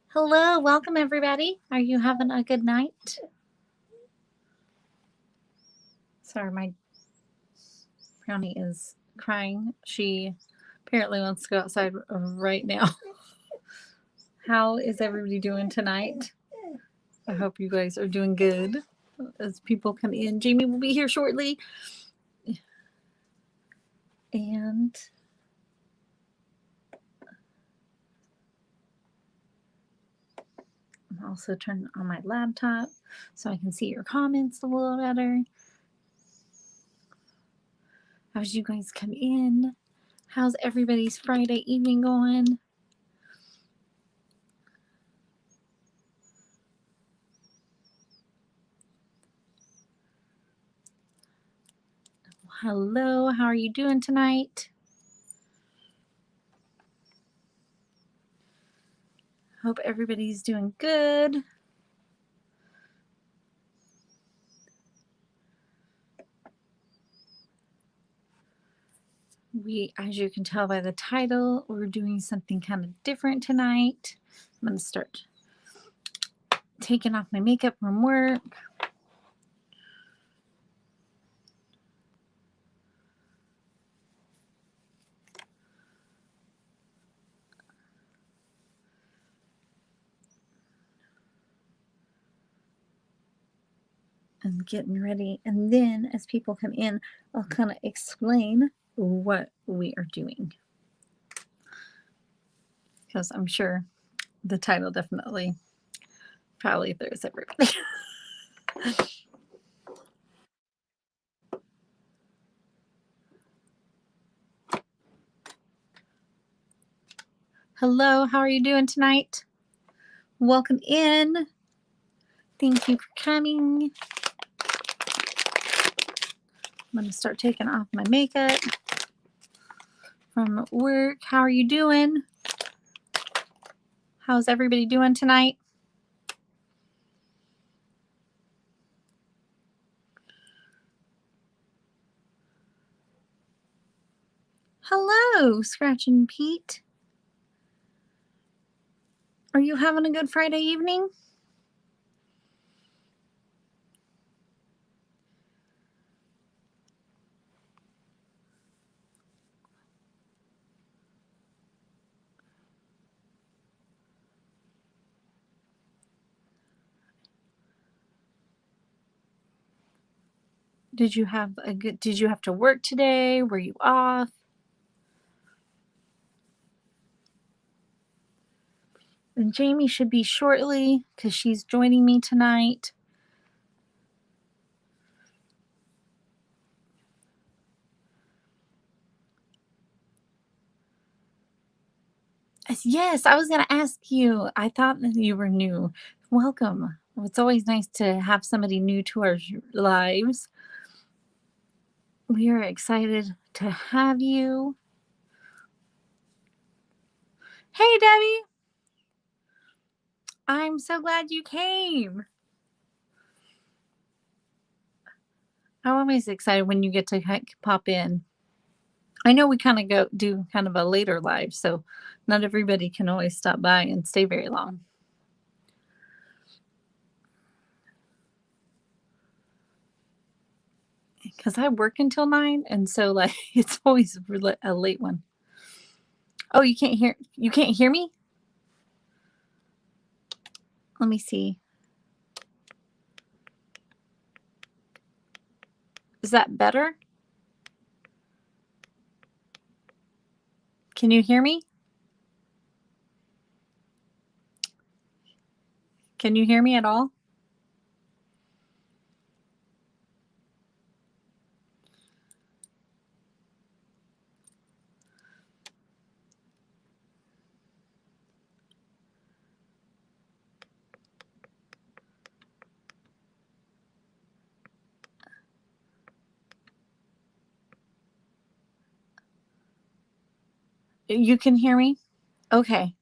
Hello, welcome everybody. Are you having a good night? Sorry, my brownie is crying. She apparently wants to go outside right now. How is everybody doing tonight? I hope you guys are doing good. As people come in, Jamie will be here shortly. And I'm also turning on my laptop so I can see your comments a little better. As you guys come in, how's everybody's Friday evening going? Hello, how are you doing tonight? Hope everybody's doing good. As you can tell by the title, we're doing something kind of different tonight. I'm going to start taking off my makeup from work. And getting ready. And then as people come in, I'll kind of explain what we are doing. Because I'm sure the title definitely probably throws everybody. Hello, how are you doing tonight? Welcome in. Thank you for coming. I'm going to start taking off my makeup from work. How are you doing? How's everybody doing tonight? Hello, Scratch and Pete. Are you having a good Friday evening? Did you have to work today? Were you off? And Jamie should be shortly because she's joining me tonight. Yes, I was going to ask you. I thought that you were new. Welcome. It's always nice to have somebody new to our lives. We are excited to have you. Hey, Debbie. I'm so glad you came. I'm always excited when you get to pop in. I know we kind of do kind of a later live, so not everybody can always stop by and stay very long. Because I work until 9, and so like it's always a late one. Oh, you can't hear me? Let me see. Is that better? Can you hear me? Can you hear me at all? You can hear me? Okay.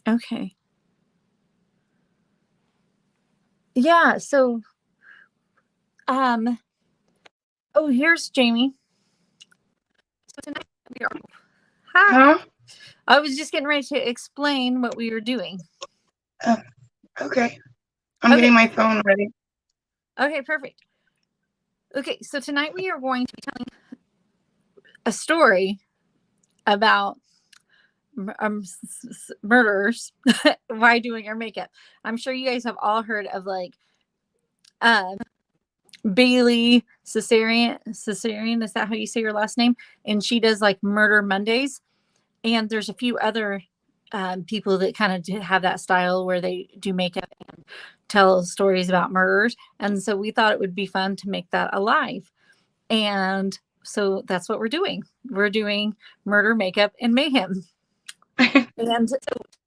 Okay. Yeah, so oh, here's Jamie. So tonight we are Huh? I was just getting ready to explain what we were doing. Oh, okay. I'm getting my phone ready. Okay, perfect. Okay, so tonight we are going to be telling a story about murderers while doing our makeup. I'm sure you guys have all heard of like Bailey Caesarian. Is that how you say your last name? And she does like Murder Mondays. And there's a few other people that kind of have that style where they do makeup and tell stories about murders. And so we thought it would be fun to make that alive. And so that's what we're doing. We're doing murder, makeup, and mayhem. And so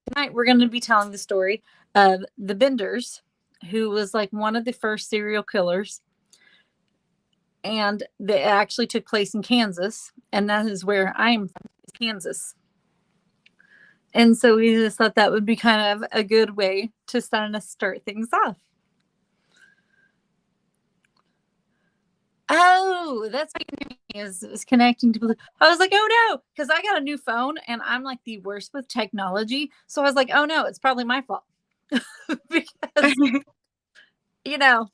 tonight we're going to be telling the story of the Benders, who was like one of the first serial killers. And they actually took place in Kansas. And that is where I'm from, Kansas. And so we just thought that would be kind of a good way to start things off. Oh, that's what is connecting to. I was like, oh no, because I got a new phone and I'm like the worst with technology. So I was like, oh no, it's probably my fault. Because, you know,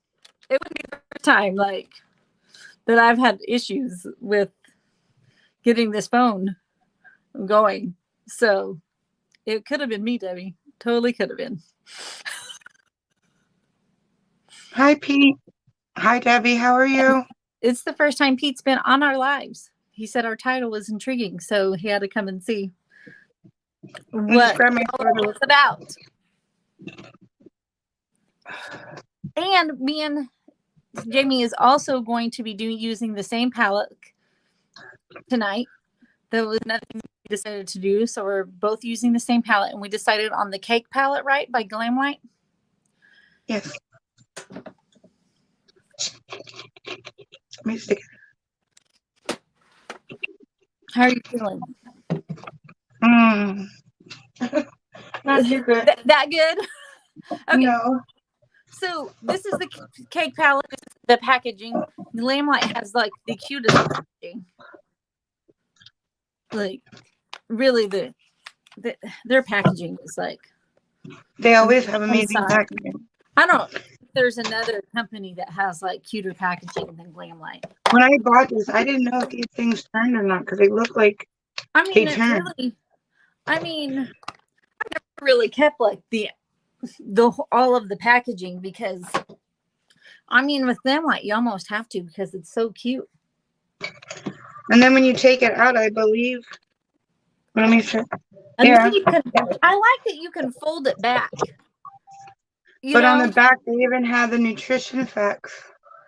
it would be the first time like that I've had issues with getting this phone going. So it could have been me, Debbie. Totally could have been. Hi, Pete. Hi, Debbie. How are you? It's the first time Pete's been on our lives. He said our title was intriguing, so he had to come and see what it's about. And me and Jamie is also going to be using the same palette tonight. There was nothing we decided to do, so we're both using the same palette, and we decided on the Cake palette, right, by Glamlight? Yes. Let me stick it. How are you feeling? Not too good. That good? Okay. No. So this is the Cake palette. This is the packaging. The Lamplight has like the cutest packaging. Like really, their packaging is like. They always have amazing packaging. I don't. There's another company that has like cuter packaging than Glamlight. When I bought this, I didn't know if these things turned or not because they look like they turn. I've never really kept like the all of the packaging because with Glamlight you almost have to because it's so cute. And then when you take it out, I believe. Let me see. Yeah. I like that you can fold it back. But on the back, they even have the nutrition facts.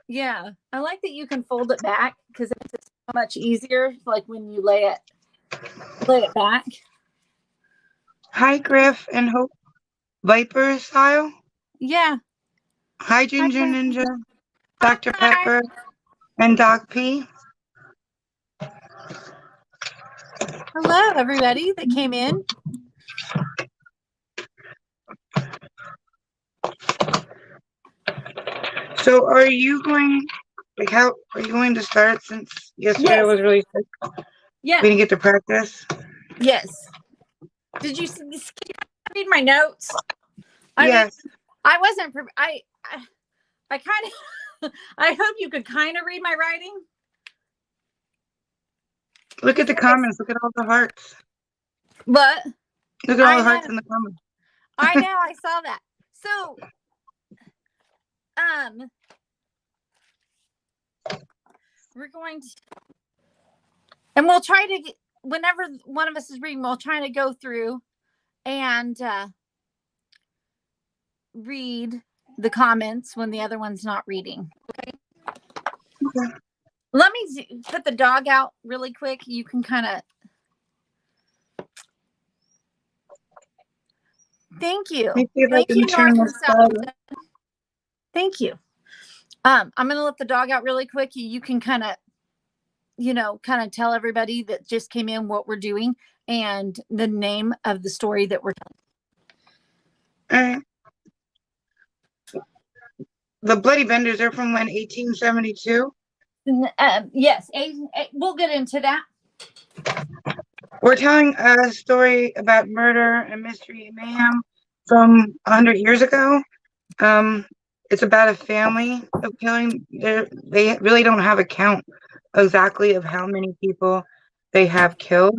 Yeah, I like that you can fold it back because it's so much easier. Like when you lay it back. Hi, Griff and Hope. Viper style. Yeah. Hi, Ginger Ninja, Dr. Pepper, and Doc P. Hello, everybody that came in. So are you going, like, how are you going to start since yesterday was really sick? Yeah. We didn't get to practice? Yes. Did you read my notes? Yes. I wasn't, I kind of, I hope you could kind of read my writing. Look at the comments. Look at all the hearts. What? Look at all the hearts in the comments. I know. I saw that. So, we're going to, and we'll try to, whenever one of us is reading, we'll try to go through and read the comments when the other one's not reading. Okay. Let me put the dog out really quick. You can kind of. Thank you. Thank you, North and South. Thank you. I'm going to let the dog out really quick. You can kind of, tell everybody that just came in what we're doing and the name of the story that we're telling. The Bloody Benders are from when, 1872? Yes. We'll get into that. We're telling a story about murder and mystery and mayhem from 100 years ago. It's about a family of killing. They really don't have a count exactly of how many people they have killed.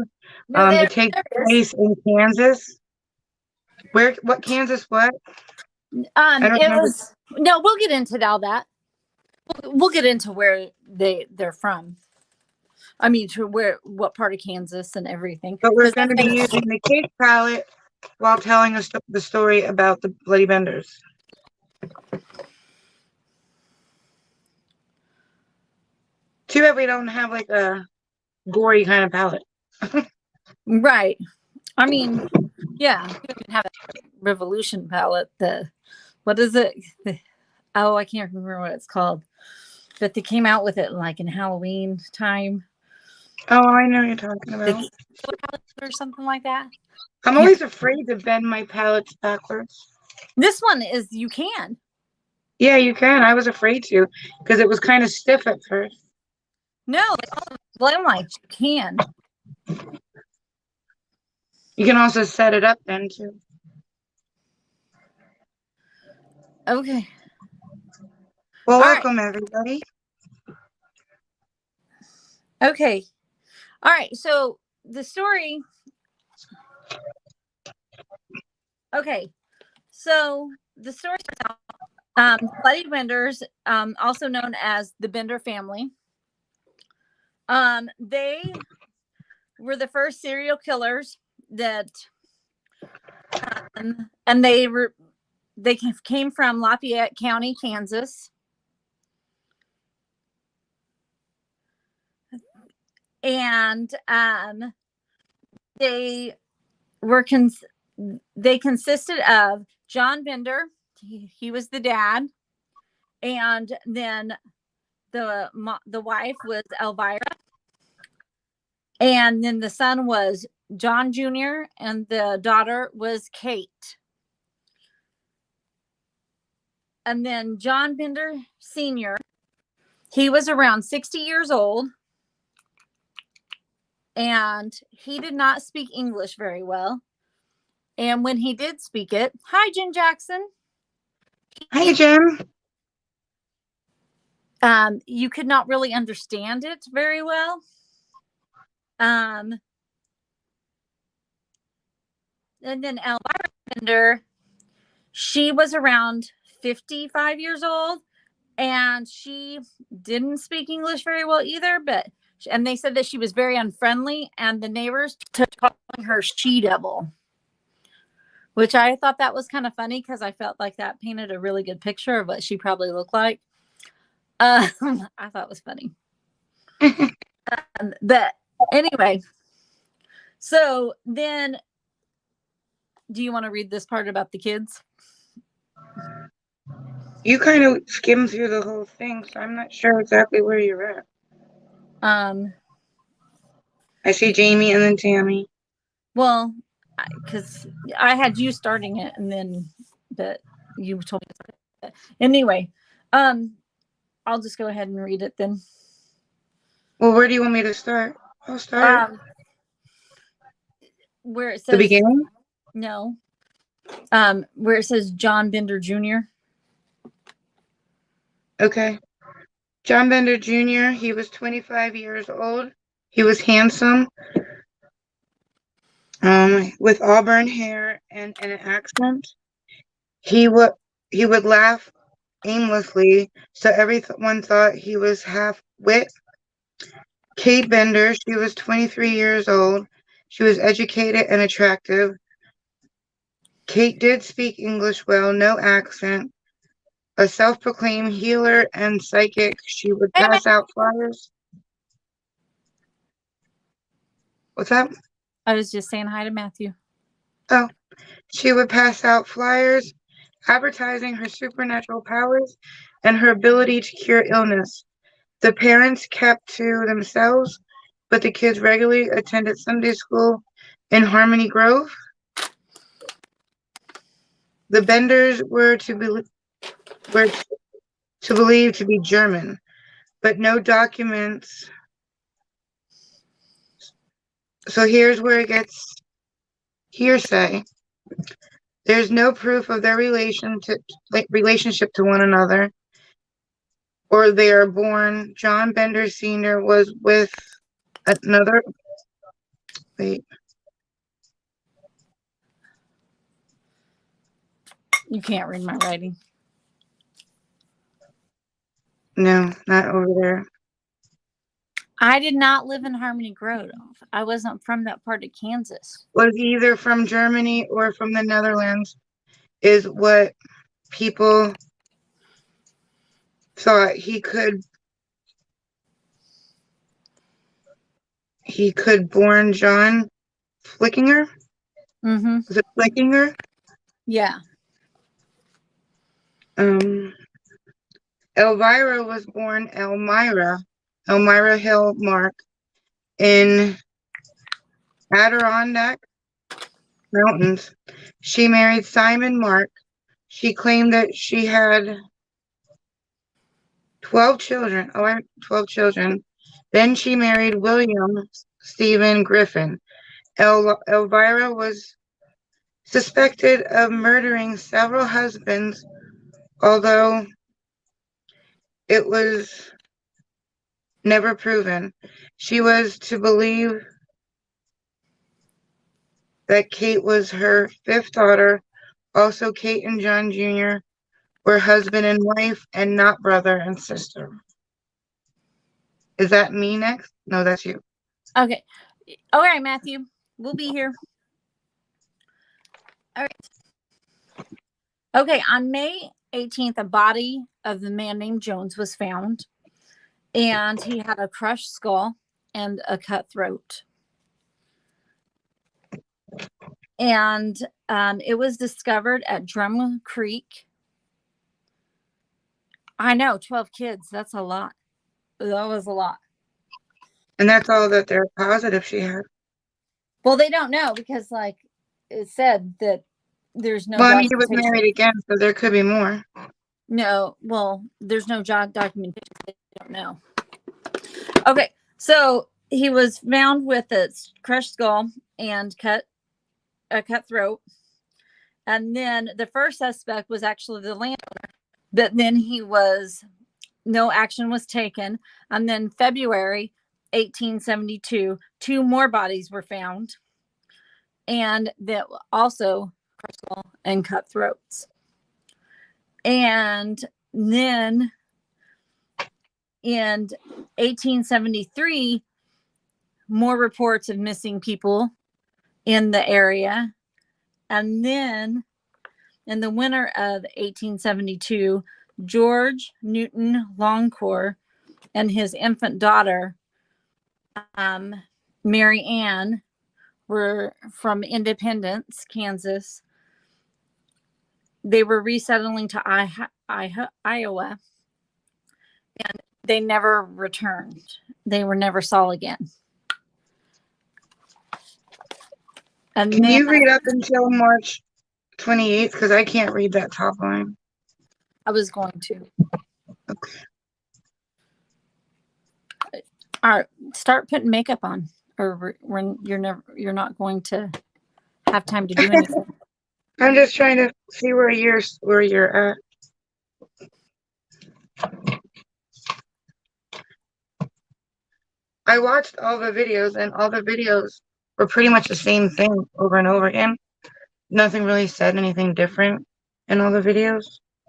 No, It takes there is. place in Kansas. Where? What Kansas? What? I don't It remember. was no. We'll get into all that. We'll get into where they're from. I mean, to what part of Kansas and everything. But we're Because going to be using the cake palette while telling us the story about the Bloody Benders. Too bad we don't have like a gory kind of palette. right. I mean, yeah, you can have a Revolution palette. What is it? Oh, I can't remember what it's called. But they came out with it like in Halloween time. Oh, I know what you're talking The about. palette or something like that. I'm always afraid to bend my palettes backwards. This one is you can. Yeah, you can. I was afraid to because it was kind of stiff at first. No, blame lights you can. You can also set it up then too. Okay. Well, All welcome everybody. Okay. All right. So the story. Okay. So the story starts out, Bloody Benders, also known as the Bender family. They were the first serial killers that, and they came from Lafayette County, Kansas. And they were they consisted of John Bender. He was the dad, and then the wife was Elvira, and then the son was John Jr. and the daughter was Kate. And then John Bender Sr., he was around 60 years old, and he did not speak English very well. And when he did speak it, hi, Jen Jackson. Hi, Jen. You could not really understand it very well. And then Elvira Bender, she was around 55 years old, and she didn't speak English very well either. And they said that she was very unfriendly, and the neighbors took calling her She-Devil, which I thought that was kind of funny because I felt like that painted a really good picture of what she probably looked like. I thought it was funny. But anyway, so then, do you want to read this part about the kids? You kind of skimmed through the whole thing, so I'm not sure exactly where you're at. I see Jamie and then Tammy. Well, because I had you starting it, and then but you told me to start it. Anyway, I'll just go ahead and read it then. Well, where do you want me to start? I'll start. Where it says The beginning? No. Where it says John Bender Jr. Okay. John Bender Jr., he was 25 years old. He was handsome, with auburn hair and an accent. He would laugh aimlessly, so everyone thought he was half-wit. Kate Bender, she was 23 years old. She was educated and attractive. Kate did speak English well, no accent. A self-proclaimed healer and psychic, she would pass out flyers. What's that? I was just saying hi to Matthew. Oh, she would pass out flyers advertising her supernatural powers and her ability to cure illness. The parents kept to themselves, but the kids regularly attended Sunday school in Harmony Grove. The Benders were to believe to be German, but no documents So here's where it gets hearsay. There's no proof of their relationship to one another, or they are born. John Bender Sr. was with another. Wait, You can't read my writing. no, not over there. I did not live in Harmony Grove. I wasn't from that part of Kansas. Was either from Germany or from the Netherlands, is what people thought he could born John Flickinger. Mm-hmm. Was it Flickinger? Yeah. Elvira was born Elmira Hill Mark in Adirondack Mountains. She married Simon Mark. She claimed that she had 12 children. 12 children. Then she married William Stephen Griffin. Elvira was suspected of murdering several husbands, although it was never proven. She was to believe that Kate was her fifth daughter. Also, Kate and John Jr. were husband and wife and not brother and sister. Is that me next? No, that's you. Okay. All right, Matthew. We'll be here. All right. Okay. On May 18th, a body of the man named Jones was found, and he had a crushed skull and a cut throat. And it was discovered at Drum Creek. I know, 12 kids. That's a lot. That was a lot. And that's all that they're positive she had. Well, they don't know because, like it said, that there's no Well, I mean, he was documentation. married again, so there could be more. No, well, there's no documentation. They don't know. Okay, so he was found with a crushed skull and a cut throat. And then the first suspect was actually the landowner, but then no action was taken. And then February 1872, two more bodies were found, and that also crushed skull and cut throats. And then in 1873, more reports of missing people in the area. And then in the winter of 1872, George Newton Longcore and his infant daughter, Mary Ann, were from Independence, Kansas. They were resettling to Iowa, and they never returned. They were never saw again. And Can you read up until March 28th? Because I can't read that top line. I was going to. Okay. All right, start putting makeup on, or when you're not going to have time to do anything. I'm just trying to see where you're at. I watched all the videos, and all the videos were pretty much the same thing over and over again. Nothing really said anything different in all the videos.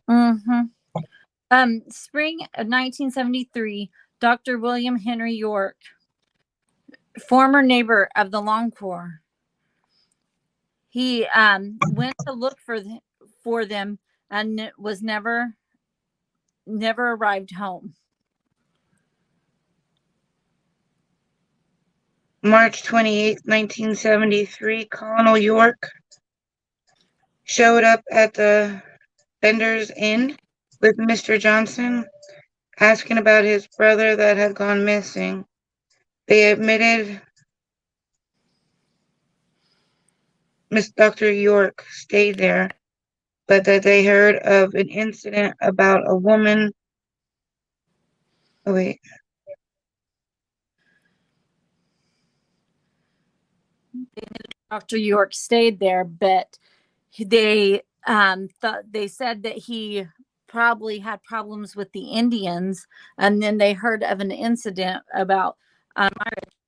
Mm-hmm. Spring of 1973, Dr. William Henry York, former neighbor of the Longcore, he went to look for them and was never arrived home. March 28th, 1973, Colonel York showed up at the Bender's Inn with Mr. Johnson, asking about his brother that had gone missing. They admitted Miss Dr. York stayed there, but that they heard of an incident about a woman. Oh, wait. Dr. York stayed there, but they they said that he probably had problems with the Indians, and then they heard of an incident about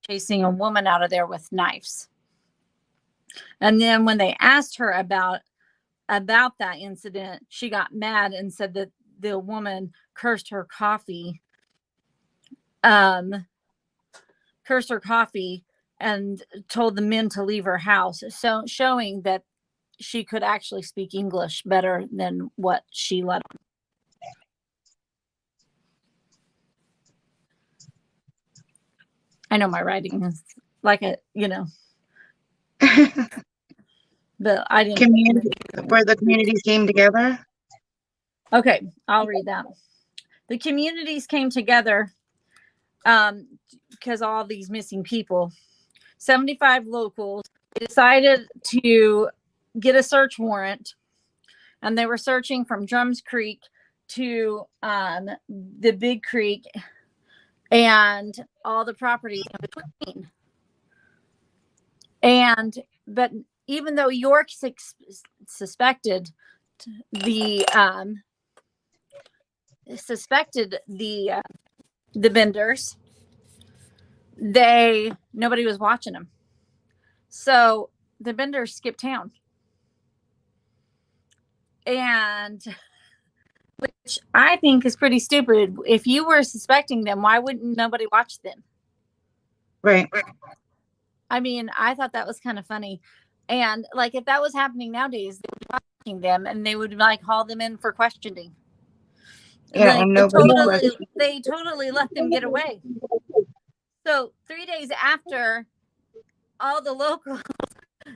chasing a woman out of there with knives. And then when they asked her about that incident, she got mad and said that the woman cursed her coffee and told the men to leave her house, so showing that she could actually speak English better than what she let on. I know my writing is like a, but I didn't. Where the communities came together? Okay, I'll read that. The communities came together because all these missing people, 75 locals, decided to get a search warrant, and they were searching from Drums Creek to the Big Creek and all the properties in between. But even though York suspected the vendors, nobody was watching them. So the vendors skipped town. And which I think is pretty stupid. If you were suspecting them, why wouldn't nobody watch them? Right. I mean, I thought that was kind of funny. And like, if that was happening nowadays, they would be watching them and they would like haul them in for questioning. Yeah, like, and they totally let them get away. So 3 days after all the locals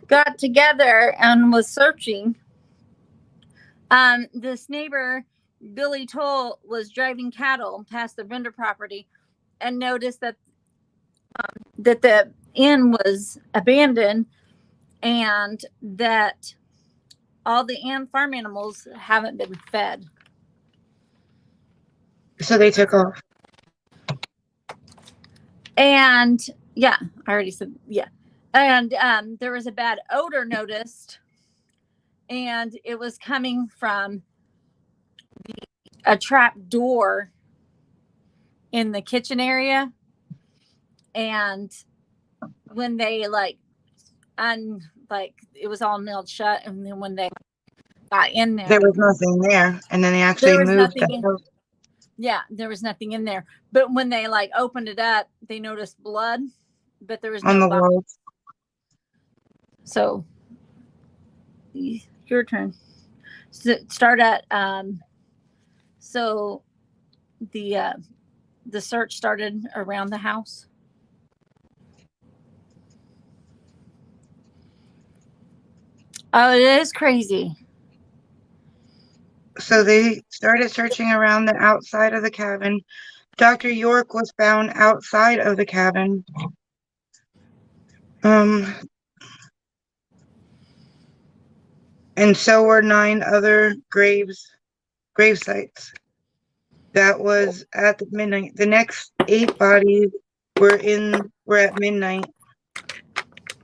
got together and was searching, this neighbor, Billy Toll, was driving cattle past the vendor property and noticed that the inn was abandoned and that all the farm animals haven't been fed. So they took off. And yeah, I already said, yeah. And there was a bad odor noticed, and it was coming from a trap door in the kitchen area. And when they it was all nailed shut, and then when they got in there was nothing there, and then they actually moved yeah, there was nothing in there. But when they opened it up, they noticed blood, but there was on the walls. So your turn. Start at so the search started around the house. Oh, it is crazy. So they started searching around the outside of the cabin. Dr. York was found outside of the cabin. And so were 9 other grave sites. That was at midnight. The next 8 bodies were at midnight.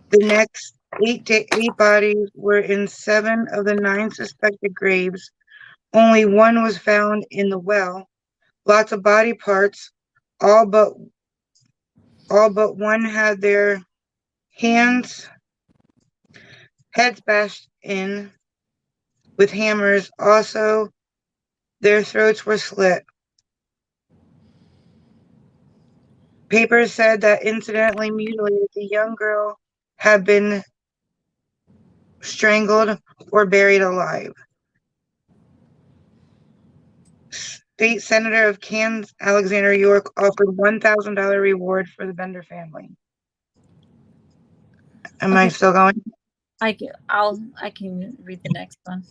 The next 8 bodies were in 7 of the 9 suspected graves. Only 1 was found in the well. Lots of body parts. All but 1 had their heads bashed in with hammers. Also, their throats were slit. Papers said that incidentally mutilated, the young girl had been strangled or buried alive. State Senator of Kansas, Alexander York, offered $1,000 reward for the Bender family. Am I still going? I can read the next one.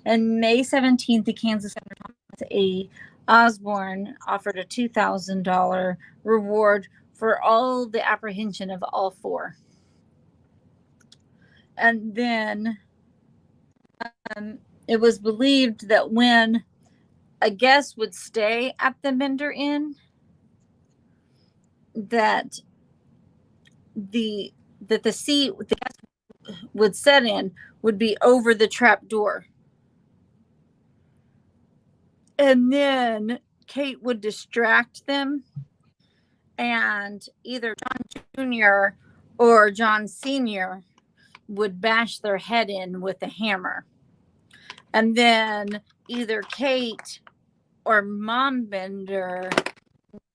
On May 17th, the Kansas Senator Thomas A. Osborne offered a $2,000 reward for all the apprehension of all 4. And then it was believed that when a guest would stay at the Bender Inn, that the that the seat the guest would sit in would be over the trap door. And then Kate would distract them, and either John Jr. or John Sr. would bash their head in with a hammer. And then either Kate or Mom Bender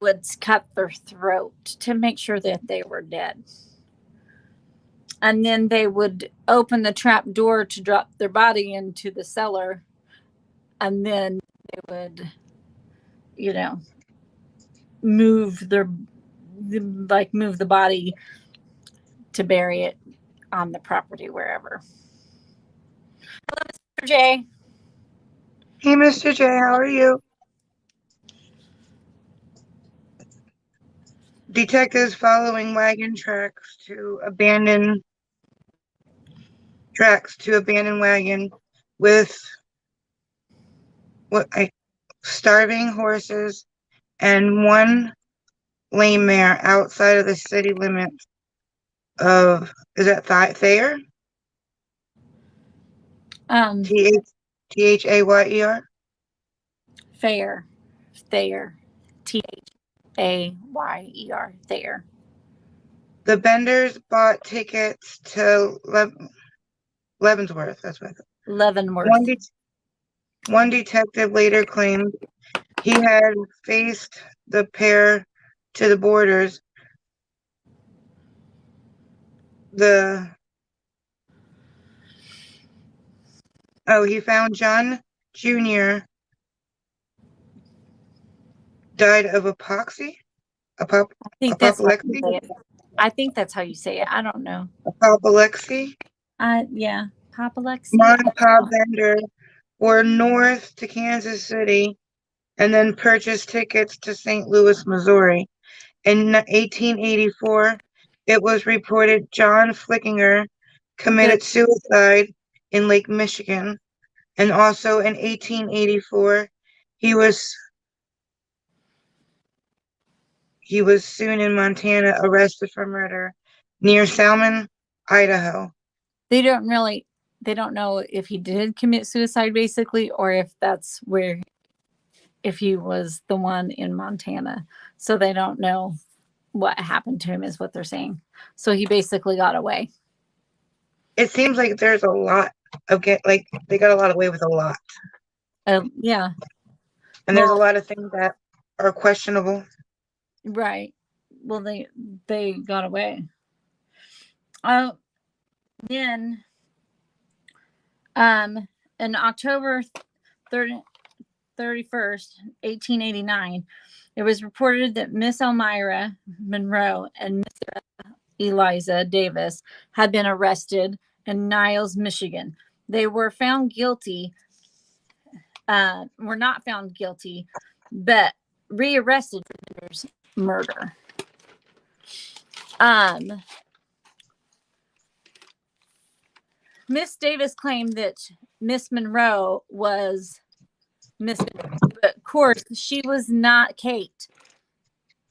would cut their throat to make sure that they were dead. And then they would open the trap door to drop their body into the cellar. And then they would, move move the body to bury it on the property wherever. Hello, Mr. J. Hey, Mr. J, how are you? Detectives following wagon tracks to abandon wagon with starving horses and one lame mare outside of the city limits of, is that Thayer? Thayer. Thayer. Thayer. Thayer. Thayer. The Benders bought tickets to Leavenworth. That's what I thought. Leavenworth. One detective later claimed he had faced the pair to the borders. He found John Jr. died of apoplexy. I think that's how you say it. I don't know. Apoplexy. Yeah, apoplexy. Mom and Pa Bender were north to Kansas City and then purchased tickets to St. Louis, Missouri. In 1884, it was reported John Flickinger committed suicide in Lake Michigan. And also in 1884, he was soon in Montana arrested for murder near Salmon, Idaho. They don't know if he did commit suicide basically, or if he was the one in Montana. So they don't know what happened to him is what they're saying. So he basically got away. It seems like there's a lot of they got a lot away with a lot. Yeah. And there's a lot of things that are questionable. Right. Well, they got away. Then in October 31st, 1889, it was reported that Miss Elvira Monroe and Mr. Eliza Davis had been arrested in Niles, Michigan. They were found guilty, were not found guilty, but rearrested for murder. Miss Davis claimed that Miss Monroe was Miss Monroe, but of course she was not Kate.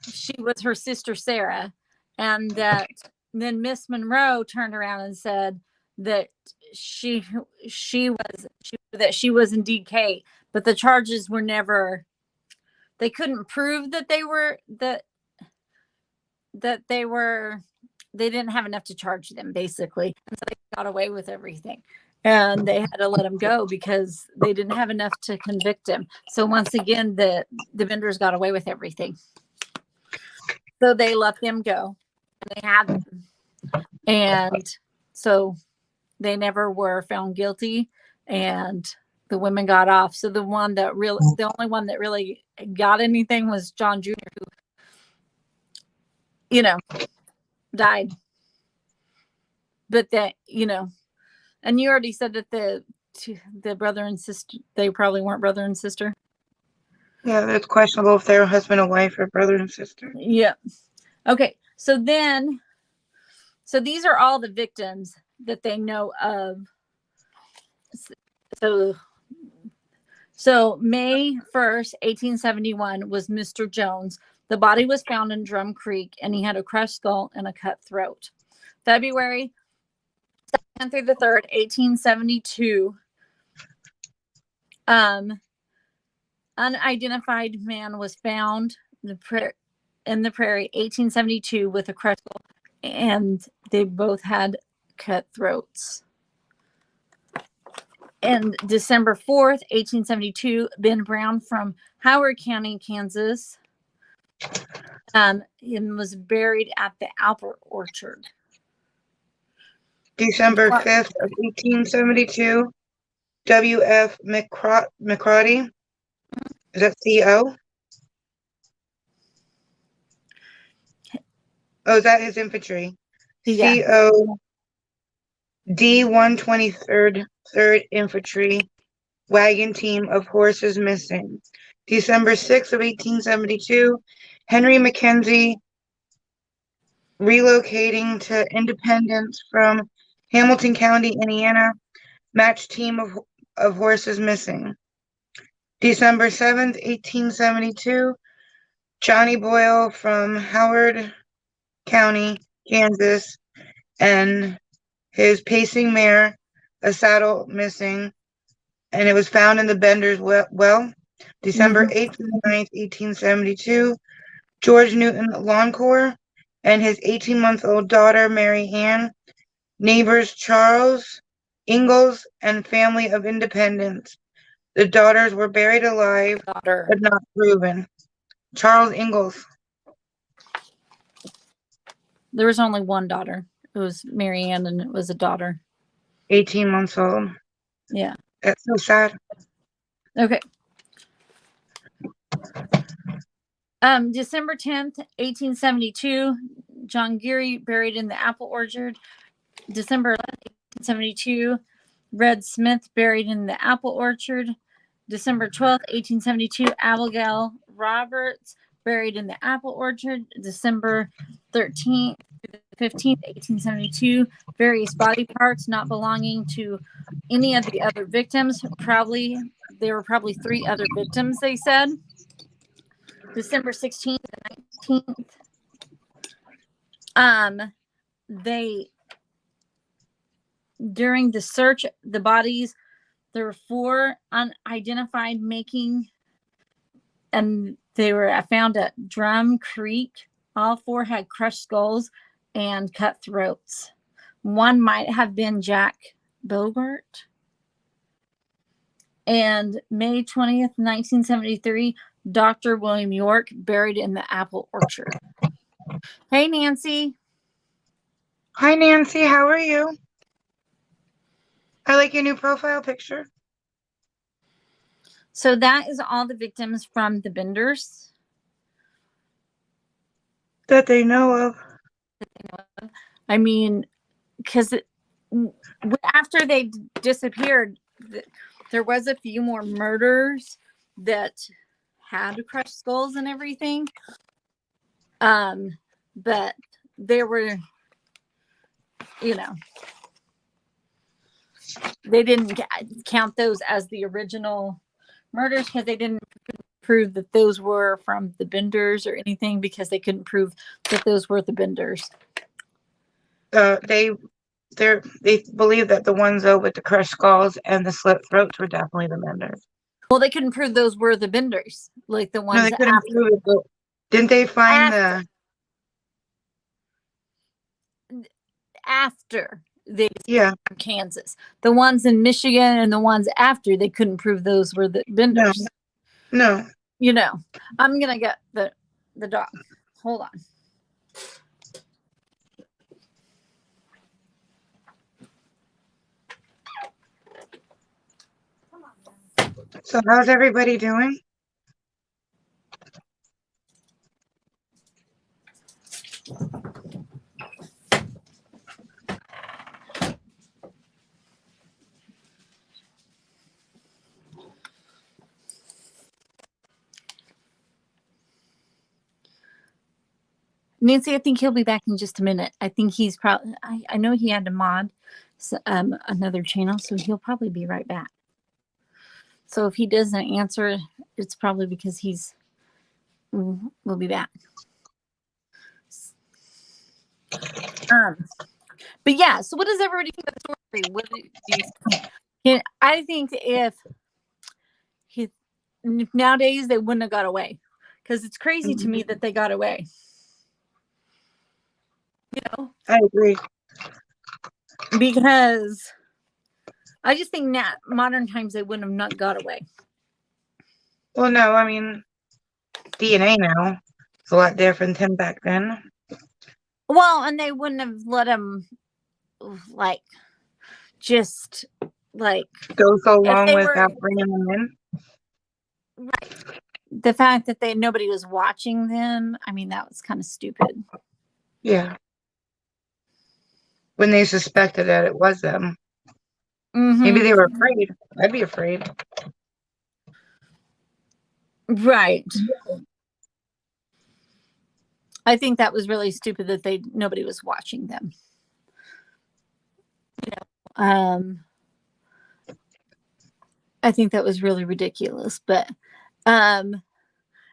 She was her sister Sarah, and that then Miss Monroe turned around and said that she was indeed Kate, but the charges were never. They couldn't prove that they were they didn't have enough to charge them, basically. And so they got away with everything. And they had to let him go because they didn't have enough to convict him. So once again, the Benders got away with everything. So they let them go. And they had them. And so they never were found guilty. And the women got off. So the only one that really got anything was John Jr., who, died. But that, and you already said that the brother and sister, they probably weren't brother and sister. Yeah, it's questionable if they're husband and wife or brother and sister. Yeah. Okay. So these are all the victims that they know of. So May 1st, 1871 was Mr. Jones. The body was found in Drum Creek, and he had a crushed skull and a cut throat. February 2nd through the 3rd, 1872. Unidentified man was found in the prairie, 1872, with a crushed skull, and they both had cut throats. And December 4th, 1872, Ben Brown from Howard County, Kansas, and was buried at the apple orchard. December 5th of 1872, W.F. McCarty. Is that C.O.? Oh, is that his infantry? Yeah. C.O. D-123rd 3rd Infantry Wagon Team of Horses Missing. December 6th of 1872, Henry Mackenzie relocating to Independence from Hamilton County, Indiana. Match team of horses missing. December 7th, 1872, Johnny Boyle from Howard County, Kansas, and his pacing mare, a saddle missing, and it was found in the Bender's well. December 8th and 9th, 1872, George Newton Loncourt and his 18-month-old daughter, Mary Ann, neighbors Charles Ingalls and family of Independence. The daughters were buried alive, but not proven. Charles Ingalls. There was only one daughter. It was Mary Ann, and it was a daughter. 18 months old. Yeah. That's so sad. Okay. December 10th, 1872, John Geary buried in the apple orchard. December 11th, 1872, Red Smith buried in the apple orchard. December 12th, 1872, Abigail Roberts buried in the apple orchard. December 13th, 15th, 1872, various body parts not belonging to any of the other victims. There were probably 3 other victims, they said. December 16th and 19th, during the search, the bodies, there were 4 unidentified and they were found at Drum Creek. All 4 had crushed skulls and cut throats. One might have been Jack Bogart. And May 20th, 1973, Dr. William York buried in the apple orchard. Hey, Nancy. Hi, Nancy. How are you? I like your new profile picture. So that is all the victims from the Benders. That they know of. I mean, because after they disappeared, there was a few more murders that had crushed skulls and everything. But there were, they didn't count those as the original murders because they didn't prove that those were from the Benders or anything, because they couldn't prove that those were the Benders. They believe that the ones though with the crushed skulls and the slit throats were definitely the Benders. Well, they couldn't prove those were the Benders, like the ones. No, they couldn't prove it. But didn't they find after they from Kansas? The ones in Michigan and the ones after, they couldn't prove those were the Benders. No. I'm gonna get the dog. Hold on. So how's everybody doing? Nancy, I think he'll be back in just a minute. I think he's probably, I know he had to mod another channel, so he'll probably be right back. So if he doesn't answer, it's probably because we'll be back. But yeah, so what does everybody think of the story? What do you, I think if nowadays they wouldn't have got away, because it's crazy to me that they got away. You know, I agree. because I just think now modern times they wouldn't have not got away. Well, no, I mean, DNA now is a lot different than back then. Well, and they wouldn't have let them like just like Go so if long they without were bringing them in. right. The fact that nobody was watching them, I mean, that was kind of stupid. Yeah. When they suspected that it was them. Maybe they were afraid. I'd be afraid. Right. I think that was really stupid that nobody was watching them. You know, I think that was really ridiculous. But, and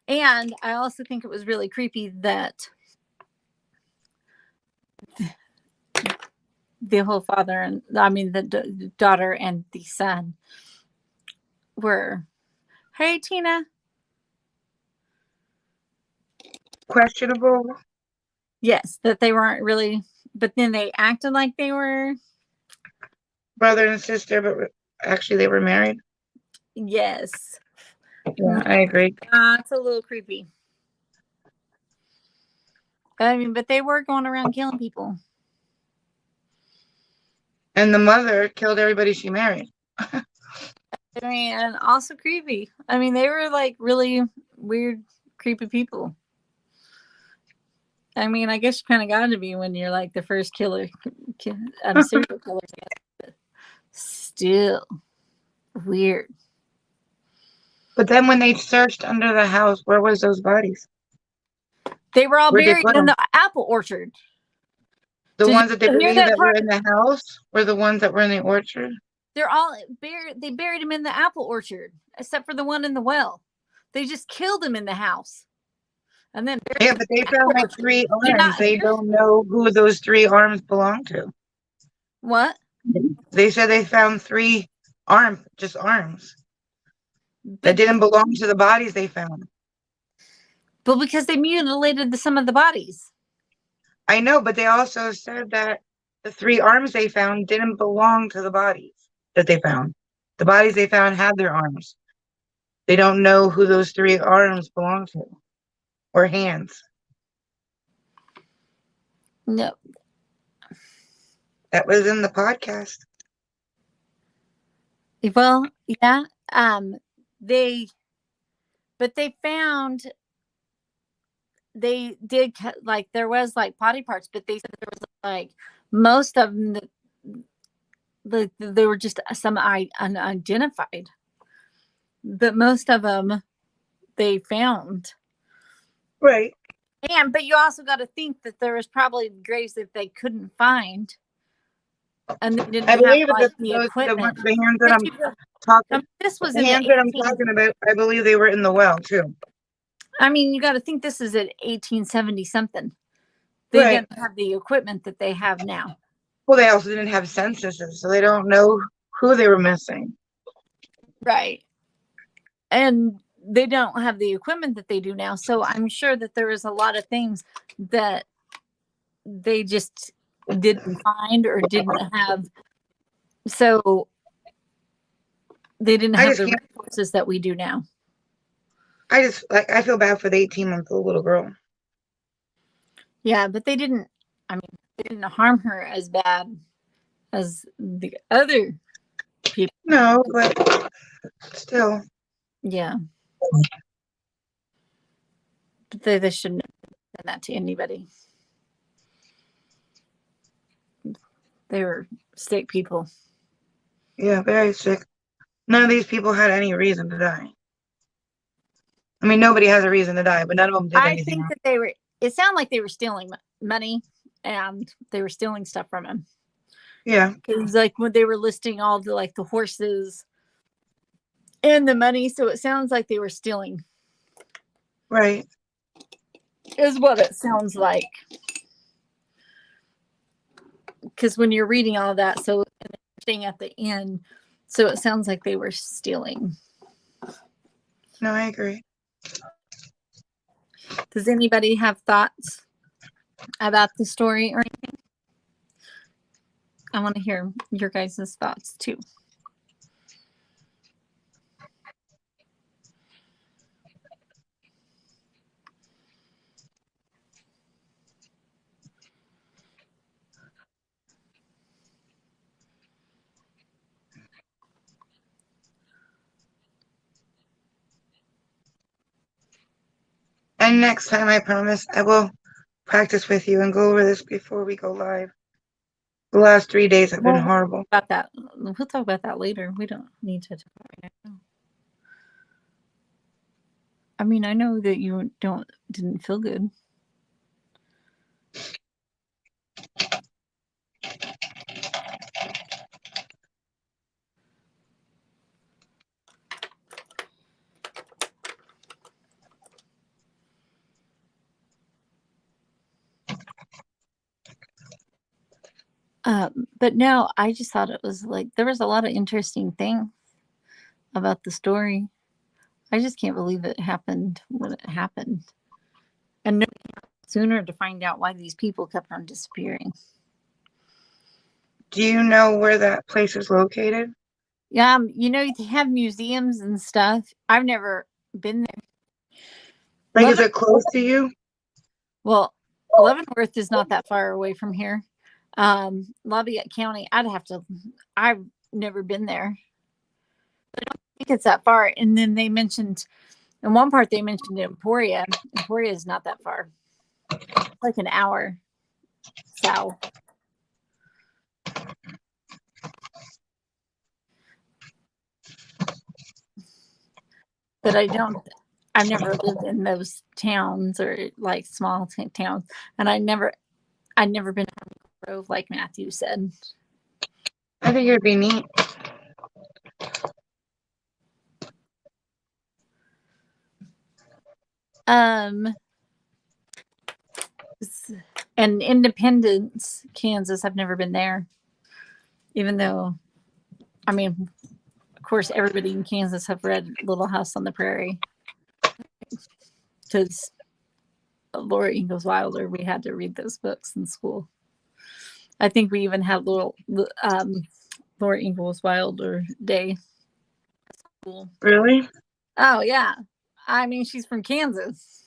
I also think it was really creepy that the whole father and the daughter and the son were, hey Tina, Questionable. yes, that they weren't really, but then they acted like they were Brother and sister, but actually they were married. yes. Yeah, I agree. It's a little creepy. I mean, but they were going around killing people. And the mother killed everybody she married. I mean, and also creepy. I mean, they were like really weird, creepy people. I mean, I guess you kind of got to be when you're like the first killer, serial killer. But still weird. But then when they searched under the house, where was those bodies? They were all Where'd they buried put in them? the apple orchard. The Did ones that they you hear believed that that were part? in the house were the ones that were in the orchard? They're all buried. They buried him in the apple orchard, except for the one in the well. They just killed him in the house, and then buried Yeah, him but in they the found apple like orchard. 3 Did you arms. not They hear don't know who those 3 arms belong to. what? They said they found 3 just arms that But didn't belong to the bodies they found. because they mutilated some of the bodies. I know, but they also said that the 3 arms they found didn't belong to the bodies that they found. The bodies they found had their arms. They don't know who those 3 arms belong to or hands. No. That was in the podcast. Well, yeah. They found they did like there was like body parts, but they said there was like most of them that they were just some unidentified, but most of them they found. Right. But you also got to think that there was probably graves that they couldn't find, and they didn't I have believe like that the the equipment. hands that But I'm talking, this was the in the hands that I'm 18. talking about, I believe they were in the well too. I mean, you got to think this is at 1870 something. They Right. didn't have the equipment that they have now. Well, they also didn't have censuses, so they don't know who they were missing. Right. And they don't have the equipment that they do now. So I'm sure that there is a lot of things that they just didn't find or didn't have. So they didn't have the resources that we do now. I feel bad for the 18-month-old little girl. Yeah, but they didn't harm her as bad as the other people. No, but still. Yeah. But they shouldn't have done that to anybody. They were sick people. Yeah, very sick. None of these people had any reason to die. I mean, nobody has a reason to die, but none of them did anything. I think that it sounded like they were stealing money and they were stealing stuff from him. Yeah. It was like when they were listing all the like the horses and the money. So it sounds like they were stealing. Right. Is what it sounds like. because when you're reading all of that, so staying at the end, so it sounds like they were stealing. No, I agree. Does anybody have thoughts about the story or anything? I want to hear your guys' thoughts too. And next time, I promise, I will practice with you and go over this before we go live. The last 3 days have been horrible. About that, we'll talk about that later. We don't need to talk about it now. I mean, I know that you didn't feel good. But no, I just thought it was like there was a lot of interesting things about the story. I just can't believe it happened when it happened. And no sooner to find out why these people kept on disappearing. Do you know where that place is located? Yeah, they have museums and stuff. I've never been there. Like, is it close to you? Well, Leavenworth is not that far away from here. Lafayette County, I've never been there. I don't think it's that far. And then they mentioned, in one part, they mentioned Emporia. Emporia is not that far. Like an hour south. But I've never lived in those towns or like small towns. And I'd never been to Grove like Matthew said. I think it'd be neat. And Independence, Kansas, I've never been there. Even though, I mean, of course, everybody in Kansas have read Little House on the Prairie. Because Laura Ingalls Wilder, we had to read those books in school. I think we even had Laura Ingalls Wilder Day. School. Really? Oh, yeah. I mean, she's from Kansas.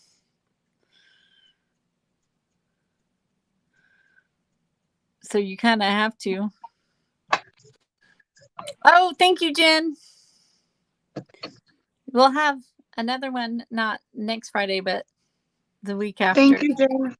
So you kind of have to. Oh, thank you, Jen. We'll have another one, not next Friday, but the week after. Thank you, Jen.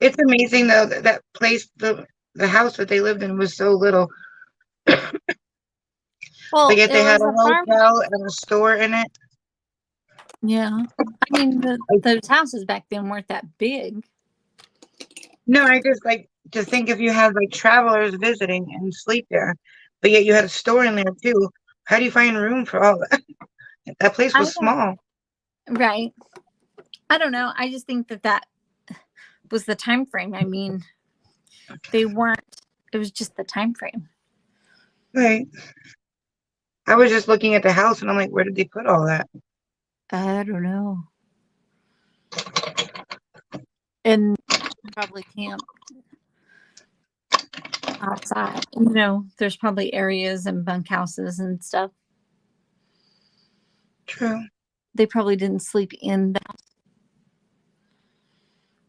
It's amazing though that place, the house that they lived in was so little. Well, but yet they had a hotel farm and a store in it. Yeah, I mean those houses back then weren't that big. No, I just like to think if you had like travelers visiting and sleep there, but yet you had a store in there too. How do you find room for all that? That place was small. Right. I don't know. I just think that was the time frame. I mean, they weren't. It was just the time frame. Right. I was just looking at the house and I'm like, where did they put all that? I don't know. And probably camped outside. There's probably areas and bunkhouses and stuff. True. They probably didn't sleep in the house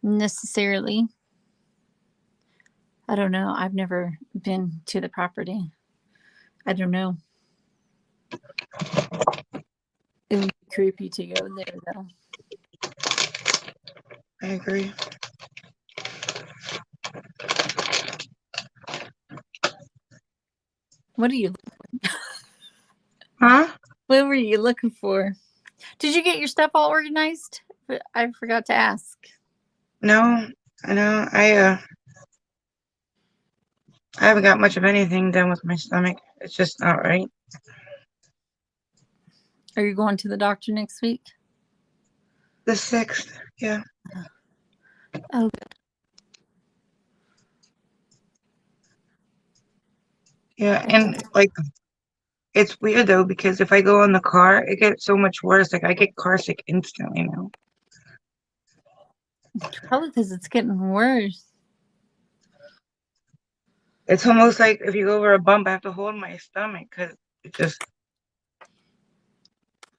necessarily. I don't know. I've never been to the property. I don't know. It would be creepy to go there, though. I agree. What are you looking for? Huh? What were you looking for? Did you get your stuff all organized? I forgot to ask. No, I know. I haven't got much of anything done with my stomach. It's just not right. Are you going to the doctor next week? The 6th, yeah. Oh, good. Yeah, and like it's weird though because if I go in the car, it gets so much worse. Like I get car sick instantly now. Probably because it's getting worse. It's almost like if you go over a bump, I have to hold my stomach because it just,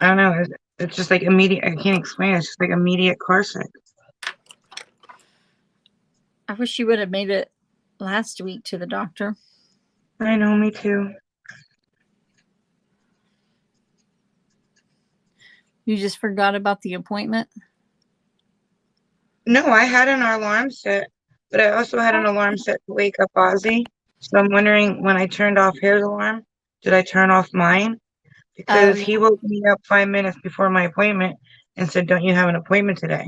I don't know. It's just like immediate. I can't explain it. It's just like immediate car sick. I wish you would have made it last week to the doctor. I know, me too. You just forgot about the appointment? No, I had an alarm set, but I also had an alarm set to wake up Ozzy. So I'm wondering when I turned off his alarm, did I turn off mine? Oh, Because yeah. he woke me up 5 minutes before my appointment and said, "Don't you have an appointment today?"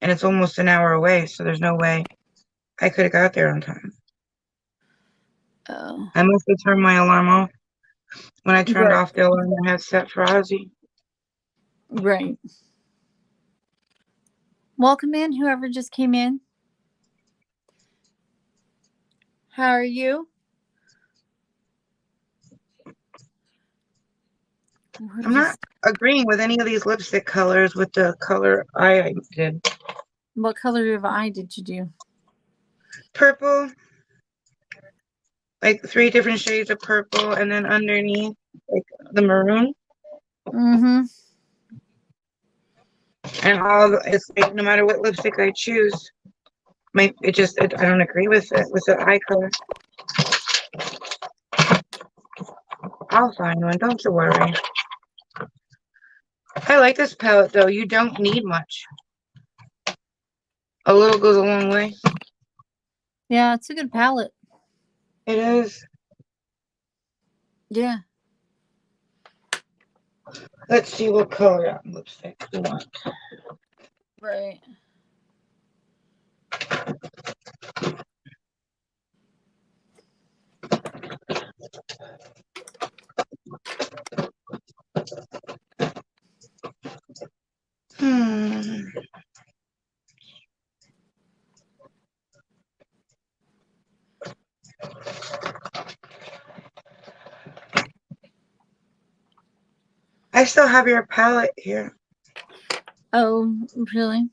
And it's almost an hour away, so there's no way I could have got there on time. Oh. I must have turned my alarm off when I turned Right. off the alarm I had set for Ozzy. Right. Welcome in, whoever just came in. How are you? I'm not agreeing with any of these lipstick colors with the color I did. What color of eye did you do? Purple, like 3 different shades of purple, and then underneath, like the maroon. Mm-hmm. And it's like no matter what lipstick I choose, I don't agree with it, with the eye color. I'll find one, don't you worry. I like this palette though. You don't need much. A little goes a long way. Yeah, it's a good palette. It is. Yeah. Let's see what color lipstick you want. Right. Hmm. I still have your palette here. Oh, really?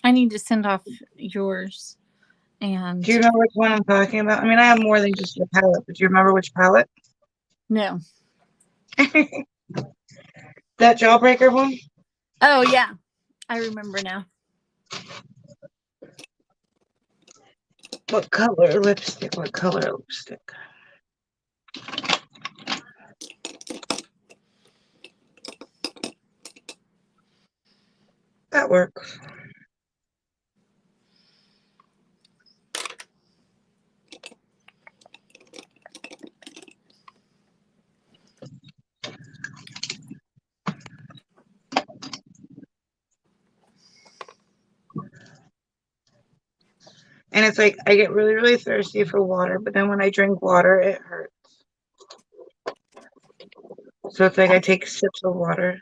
I need to send off yours. And Do you know which one I'm talking about? I mean, I have more than just your palette, but do you remember which palette? no. That Jawbreaker one? Oh, yeah. I remember now. What color lipstick? What color lipstick? That works. And it's like I get really, really thirsty for water, but then when I drink water, it hurts. So it's like I take sips of water.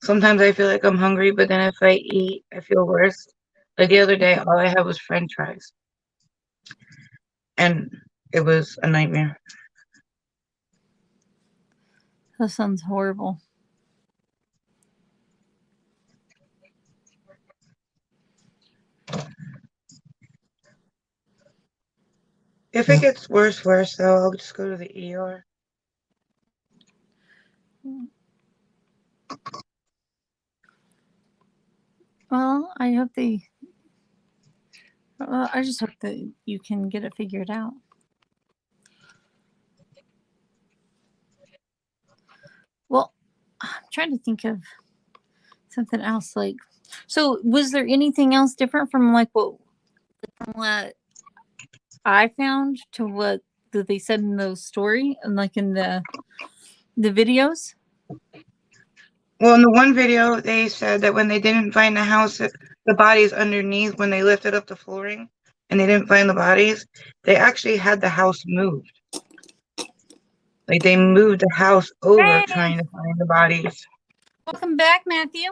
Sometimes I feel like I'm hungry, but then if I eat, I feel worse. Like the other day, all I had was French fries. And it was a nightmare. That sounds horrible. If it gets worse, though, I'll just go to the ER. Well, I just hope that you can get it figured out. Well, I'm trying to think of something else. Like, so was there anything else different from what I found to what that they said in the story and like in the videos? Well, in the one video, they said that when they didn't find the house, the bodies underneath, when they lifted up the flooring and they didn't find the bodies, they actually had the house moved. Like they moved the house over Hey, trying to find the bodies. welcome back, Matthew.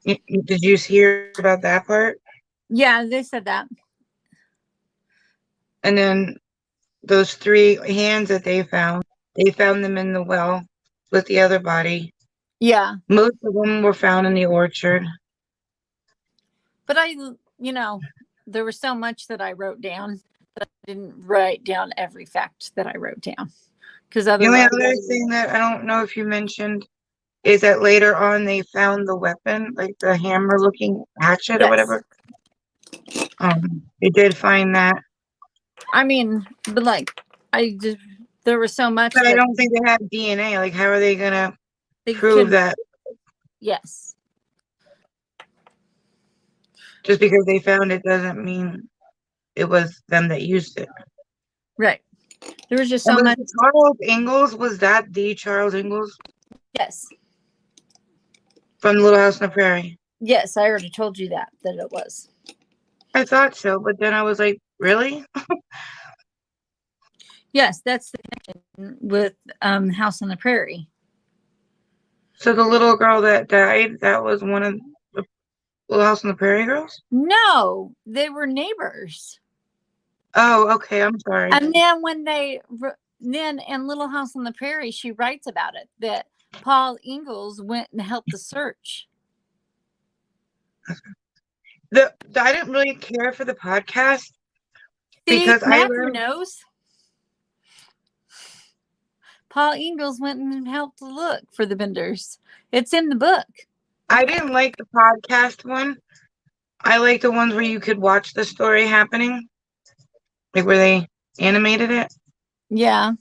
Did you hear about that part? Yeah, they said that. And then those 3 hands that they found them in the well with the other body. Yeah. Most of them were found in the orchard. But there was so much that I wrote down that I didn't write down every fact that I wrote down. Because The only otherwise, other thing that I don't know if you mentioned is that later on they found the weapon, like the hammer-looking hatchet or yes. whatever. They did find that. I mean, but there was so much But I that don't think they have DNA. Like, how are they gonna they prove could. that Yes. just because they found it doesn't mean it was them that used it? Right. There was just And so was much. it Charles Ingalls? Was that the Charles Ingalls Yes. from Little House on the Prairie? Yes, I already told you that it was. I thought so, but then I was like, really? Yes, that's the connection with House on the Prairie. So the little girl that died, that was one of the Little House on the Prairie girls? No, they were neighbors. Oh, okay. I'm sorry. And then then in Little House on the Prairie, she writes about it that Paul Ingalls went and helped the search. I didn't really care for the podcast See, because I Matthew learned. knows. Paul Ingalls went and helped look for the Benders. It's in the book. I didn't like the podcast one. I like the ones where you could watch the story happening, like where they animated it. Yeah.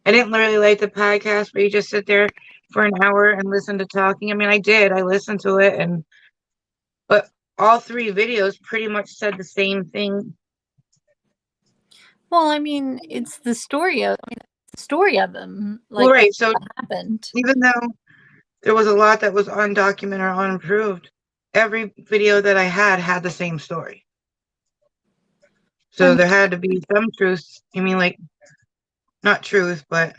I didn't really like the podcast where you just sit there for an hour and listen to talking. I mean, I did. I listened to it, but all 3 videos pretty much said the same thing. Well, I mean, it's the story of them. Well, Like right. that's So what happened. even though there was a lot that was undocumented or unimproved, every video that I had the same story. I So mean, there had to be some truth. I mean, like, not truth, but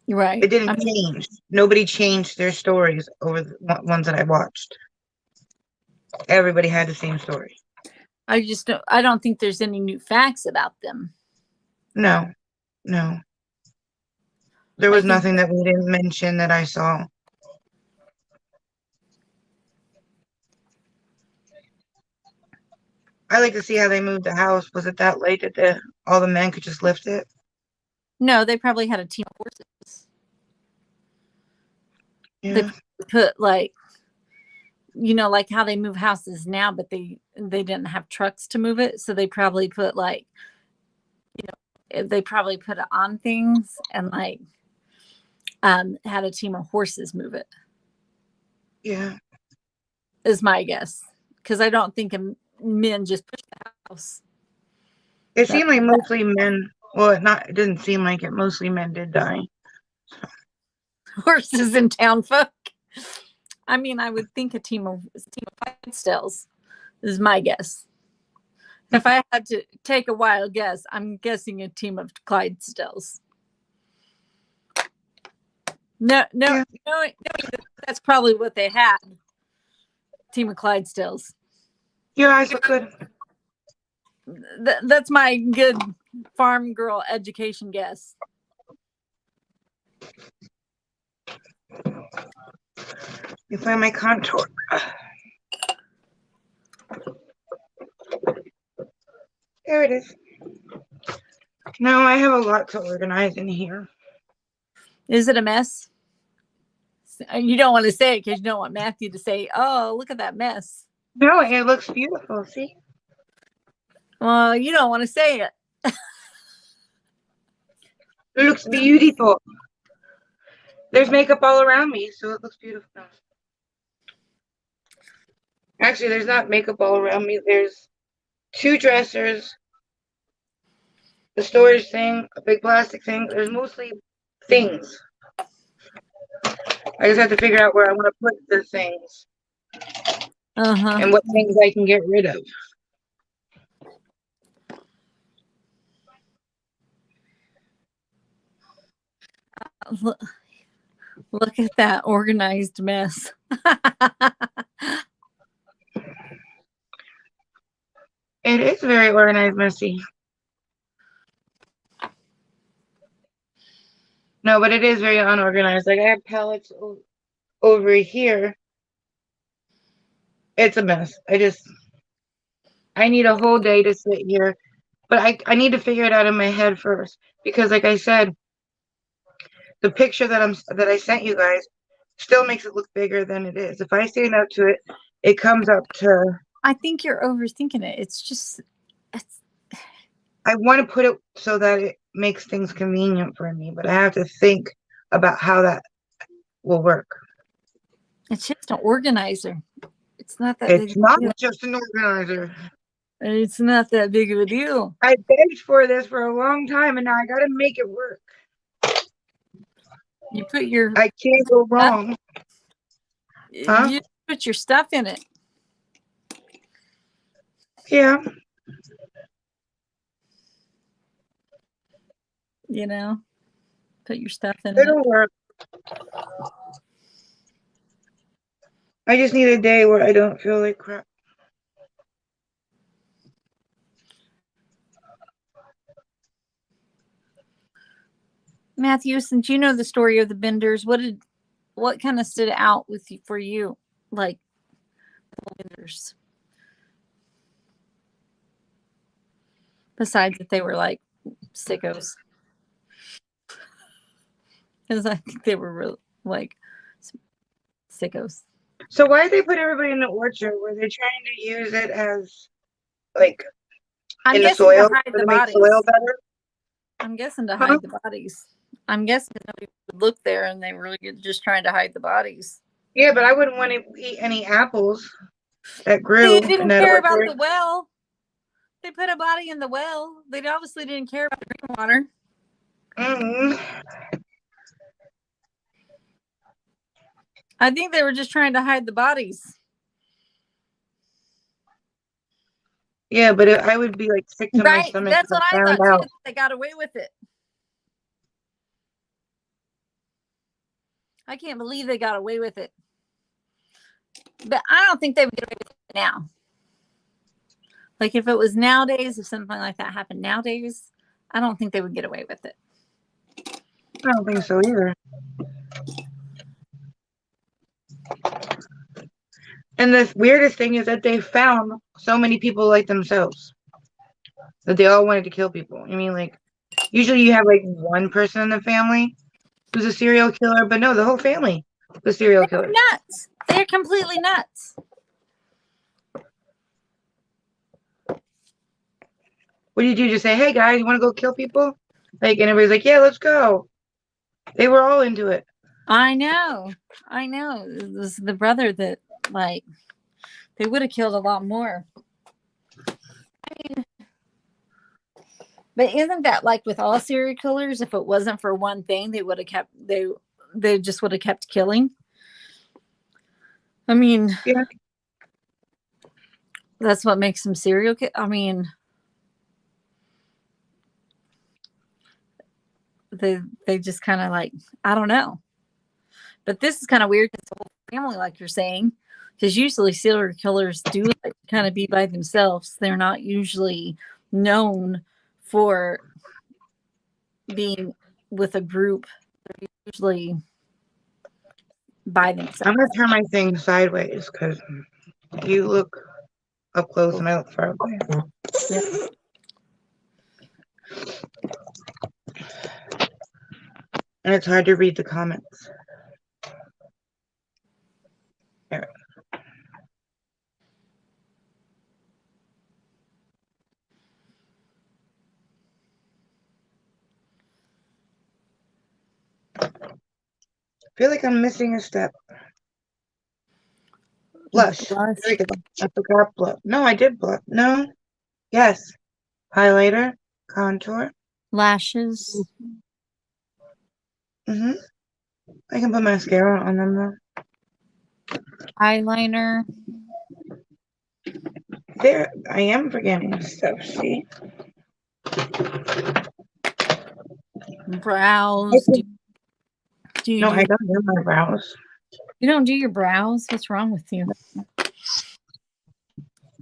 right. it didn't change. Nobody changed their stories over the ones that I watched. Everybody had the same story. I don't think there's any new facts about them. No. There was nothing that we didn't mention that I saw. I like to see how they moved the house. Was it that late that all the men could just lift it? No, they probably had a team of horses. Yeah. They put like how they move houses now, but they didn't have trucks to move it, so they probably put they probably put it on things and had a team of horses move it. Yeah. Is my guess, because I don't think men just push the house. It seemed like mostly men. Well, it didn't seem like it. Mostly men did die. Horses and town folk. I mean, I would think a team of Clydesdales is my guess. If I had to take a wild guess, I'm guessing a team of Clydesdales. No, that's probably what they had. Team of Clydesdales. Your eyes look good. That's my good farm girl education guess. You find my contour. There it is. No, I have a lot to organize in here. Is it a mess? You don't want to say it because you don't want Matthew to say, "Oh, look at that mess." No, it looks beautiful. See? Well, you don't want to say it. It looks beautiful. There's makeup all around me, so it looks beautiful. Actually, there's not makeup all around me. There's 2 dressers, the storage thing, a big plastic thing. There's mostly things. I just have to figure out where I want to put the things and what things I can get rid of. Look at that organized mess. It is very organized, messy. No, but it is very unorganized. Like I have pallets over here. It's a mess. I need a whole day to sit here. But I need to figure it out in my head first. Because like I said, the picture that I sent you guys still makes it look bigger than it is. If I stand up to it, it comes up to... I think you're overthinking it. I want to put it so that it makes things convenient for me, but I have to think about how that will work. It's just an organizer. It's not that It's big not of a deal. just an organizer. It's not that big of a deal. I begged for this for a long time, and now I got to make it work. You put your... I can't go wrong. Huh? You put your stuff in it. Yeah. You know, put your stuff in it. It'll work. I just need a day where I don't feel like crap. Matthew, since you know the story of the benders, what kind of stood out with you for you, like the benders? Besides that they were like sickos, because I think they were real like sickos. So why did they put everybody in the orchard? Were they trying to use it as like in the soil to make soil better? I'm guessing to hide the bodies. I'm guessing nobody would look there and they were just trying to hide the bodies. Yeah, but I wouldn't want to eat any apples that grew. They didn't in that care orchard. about the well. They put a body in the well. They obviously didn't care about the drinking water. Mm-hmm. I think they were just trying to hide the bodies. Yeah, but I would be like sick to my stomach. That's what I thought too. They got away with it. I can't believe they got away with it. But I don't think they would get away with it now. Like if it was nowadays, if something like that happened nowadays, I don't think they would get away with it. I don't think so either. And the weirdest thing is that they found so many people like themselves. That they all wanted to kill people. I mean, like, usually you have like one person in the family who's a serial killer, but no, the whole family was serial killers. They're nuts. They're completely nuts. What did you just say? Hey guys, you want to go kill people? Like, and everybody's like, yeah, let's go. They were all into it. I know. It was the brother that, like, they would have killed a lot more. I mean, but isn't that like with all serial killers? If it wasn't for one thing, they would have kept. They just would have kept killing. I mean, yeah, that's what makes them serial killers. I mean, they just kind of like, I don't know. But this is kind of weird because the whole family, like you're saying, because usually serial killers do like kind of be by themselves. They're not usually known for being with a group. They're usually by themselves. I'm going to turn my thing sideways because you look up close and I look far away. Yeah. And it's hard to read the comments. There. I feel like I'm missing a step. Blush. I forgot blush. No, I did blush. No. Yes. Highlighter. Contour. Lashes. Mm-hmm. I can put mascara on them though. Eyeliner. There, I am forgetting stuff. See, Brows. Do you no, do I don't do my brows. you don't do your brows? What's wrong with you?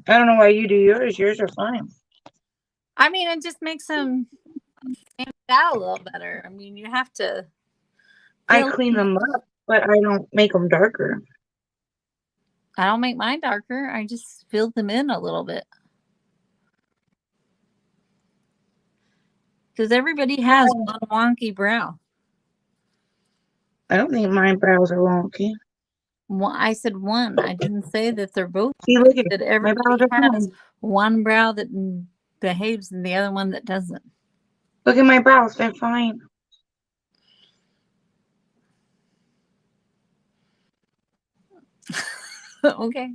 I don't know why you do yours. Yours are fine. I mean, it just makes them stand out a little better. I mean, you have to I fill. clean them up, but I don't make them darker. I don't make mine darker. I just fill them in a little bit. Because everybody has one wonky brow. I don't think my brows are wonky. I said one. I didn't say that they're both. See, look at That my brows everybody are has fine. one brow that behaves and the other one that doesn't. Look at my brows; they're fine. Okay.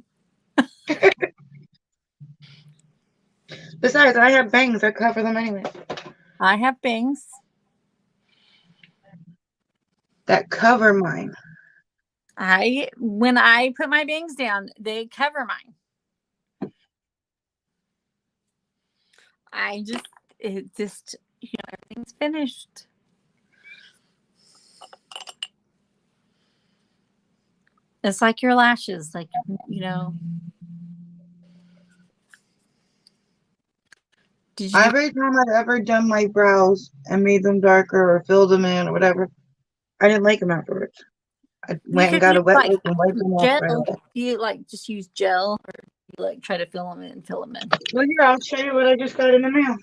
Besides, I have bangs that cover them anyway. I have bangs. That cover mine. When I put my bangs down, they cover mine. Everything's finished. It's like your lashes, like, did you do, Every time I've ever done my brows and made them darker or filled them in or whatever, I didn't like them afterwards. I you went and could got use a wet like wipe and wiped them off right gel. away. You like just use gel or you like try to fill them in. Well, here, I'll show you what I just got in the mail.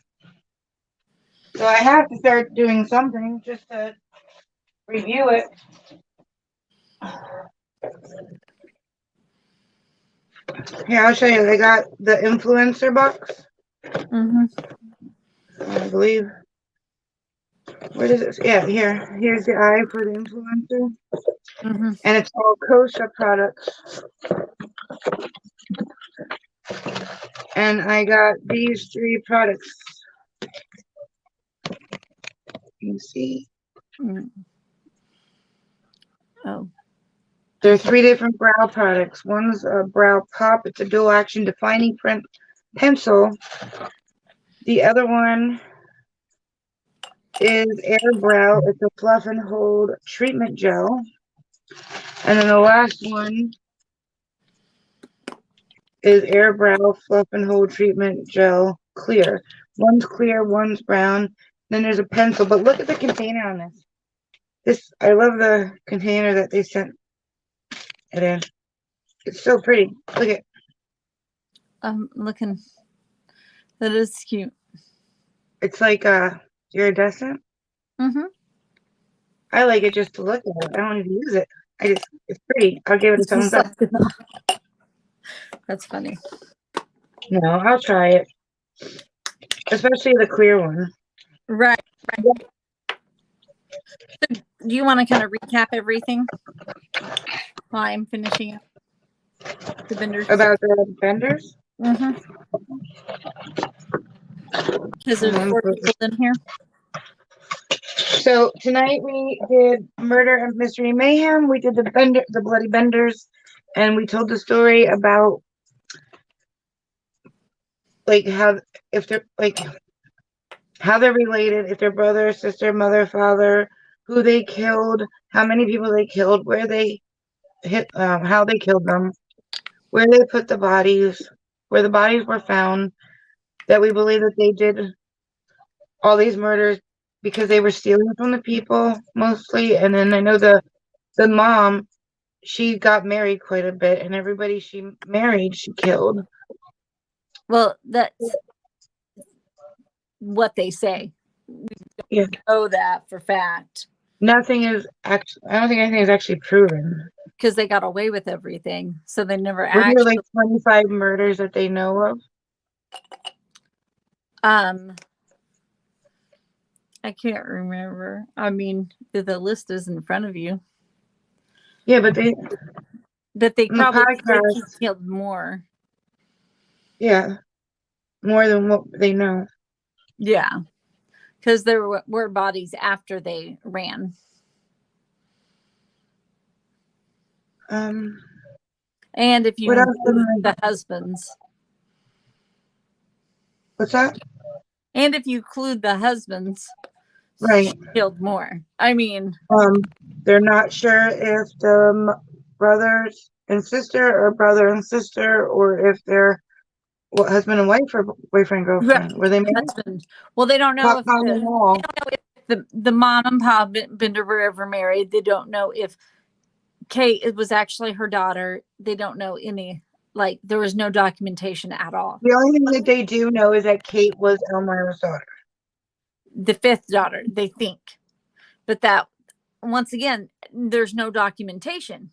So I have to start doing something just to review it. Here, I'll show you. I got the influencer box, Mm-hmm. I believe. What is it? Yeah, here. Here's the eye for the influencer. Mm-hmm. And it's all kosher products. And I got these 3 products. You see? Mm. Oh. There are 3 different brow products. One's a brow pop. It's a dual action defining print pencil. The other one is Air Brow. It's a fluff and hold treatment gel. And then the last one is Air Brow Fluff and Hold Treatment Gel Clear. One's clear, one's brown. Then there's a pencil. But look at the container on this. I love the container that they sent it in. It's so pretty. Look at. I'm looking. That is cute. It's like iridescent. Mm-hmm. I like it just to look at it. I don't even use it. It's pretty. I'll give it a It's thumbs just up. like that's funny. No, I'll try it. Especially the clear one. Right. So do you want to kind of recap everything while I'm finishing up the benders? About the benders? Mm-hmm. Because there's 4 people in here. So tonight we did Murder and Mystery Mayhem. We did the Bloody Benders, and we told the story about how they're related, if they're brother, sister, mother, father, who they killed, how many people they killed, where they how they killed them, where they put the bodies, where the bodies were found. That we believe that they did all these murders because they were stealing from the people mostly, and then I know the mom, she got married quite a bit, and everybody she married, she killed. Well, that's what they say. Yeah. Know that for fact. Nothing is actually, I don't think anything is actually proven. Because they got away with everything. So they never Were there actually. like 25 murders that they know of? I can't remember. I mean, the list is in front of you. Yeah, but they probably podcast, killed more. Yeah, more than what they know. Yeah, because there were bodies after they ran. Um, And if you what else? include the husbands. What's that? And if you include the husbands, Right. she killed more. I mean, They're not sure if the brothers and sister or brother and sister, or if they're husband and wife or boyfriend girlfriend. right, Were they married? husband. Well, they don't know Pop if on the wall. the mom and pop Bender were ever married. They don't know if Kate, it was actually her daughter. They don't know any, like, there was no documentation at all. The only thing that they do know is that Kate was Elmira's daughter. The fifth daughter, they think. But that, once again, there's no documentation.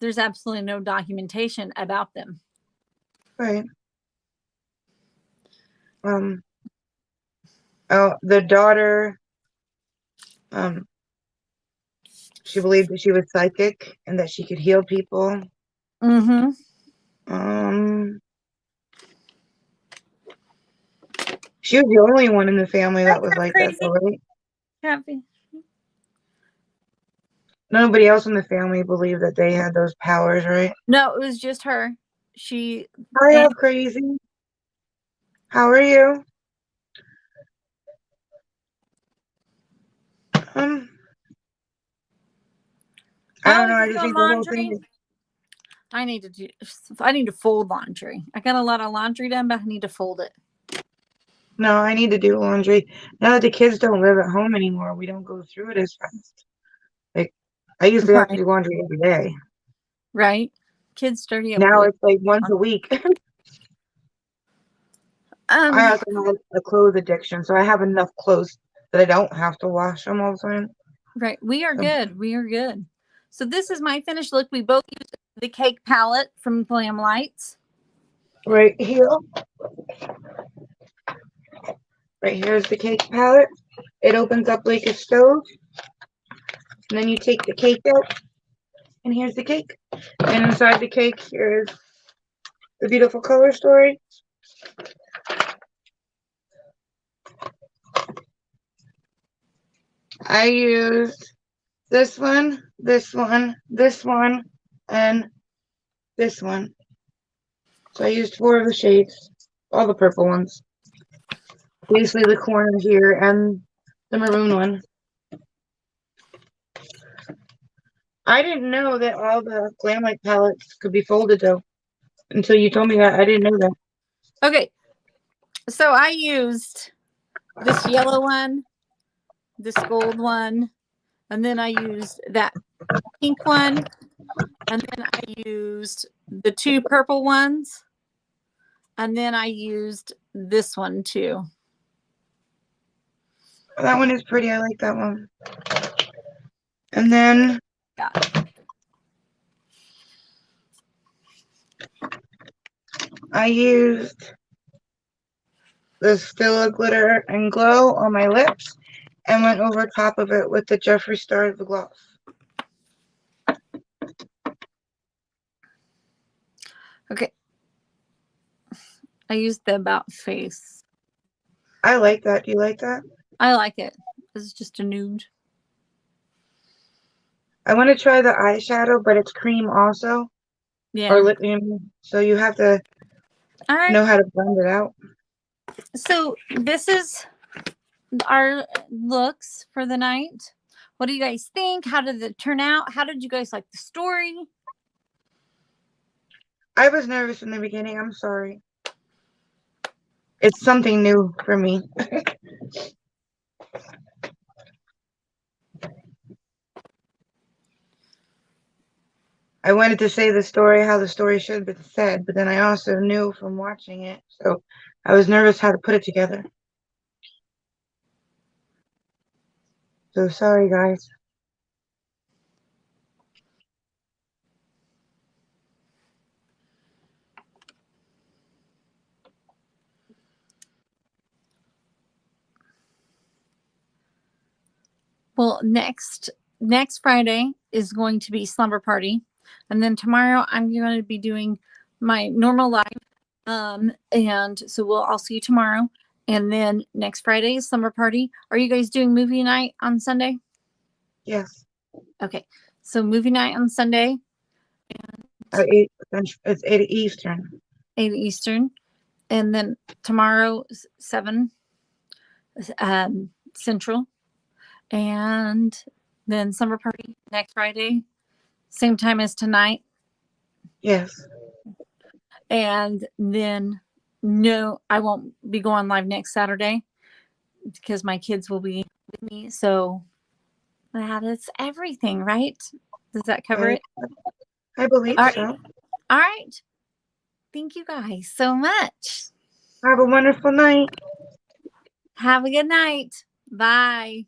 There's absolutely no documentation about them. Right. The daughter, she believed that she was psychic and that she could heal people. Mm-hmm. She was the only one in the family that was like that, Crazy. though, right? Happy. Nobody else in the family believed that they had those powers, right? No, it was just her. She. Hi, up crazy. How are you? I How don't are know. I you just doing think the whole laundry? thing. I need to fold laundry. I got a lot of laundry done, but I need to fold it. No, I need to do laundry. Now that the kids don't live at home anymore, we don't go through it as fast. Like, I used to have to do laundry every day. Right? Kids dirty up. Now it's like once a week. I also have a clothes addiction, so I have enough clothes that I don't have to wash them all the time. Right. We are good. We are good. So this is my finished look. We both used the cake palette from Glam Lights. Right here. Right here is the cake palette. It opens up like a stove. And then you take the cake out. And here's the cake. And inside the cake, here is the beautiful color story. I used this one, this one, this one, and this one. So I used 4 of the shades, all the purple ones. Basically the corner here and the maroon one. I didn't know that all the Glam Light palettes could be folded though. Until you told me that. I didn't know that. Okay. So I used this yellow one, this gold one, and then I used that pink one, and then I used the 2 purple ones, and then I used this one too. That one is pretty. I like that one. And then I used the Stila Glitter and Glow on my lips and went over top of it with the Jeffree Star the gloss. Okay. I used the About Face. I like that. Do you like that? I like it. This is just a nude. I want to try the eyeshadow, but it's cream also. Yeah. Or lip, so you have to know how to blend it out. So this is our looks for the night. What do you guys think? How did it turn out? How did you guys like the story? I was nervous in the beginning. I'm sorry. It's something new for me. I wanted to say the story how the story should have been said, but then I also knew from watching it, so I was nervous how to put it together. So sorry, guys. Well, next Friday is going to be slumber party, and then tomorrow I'm going to be doing my normal live. And so I'll see you tomorrow, and then next Friday is slumber party. Are you guys doing movie night on Sunday? Yes. Okay, so movie night on Sunday. It's 8 Eastern. 8 Eastern. And then tomorrow, 7 Central. And then summer party next Friday, same time as tonight. Yes. And then, no, I won't be going live next Saturday because my kids will be with me. So that is everything, right? Does that cover it? I believe All right. so. All right. Thank you guys so much. Have a wonderful night. Have a good night. Bye.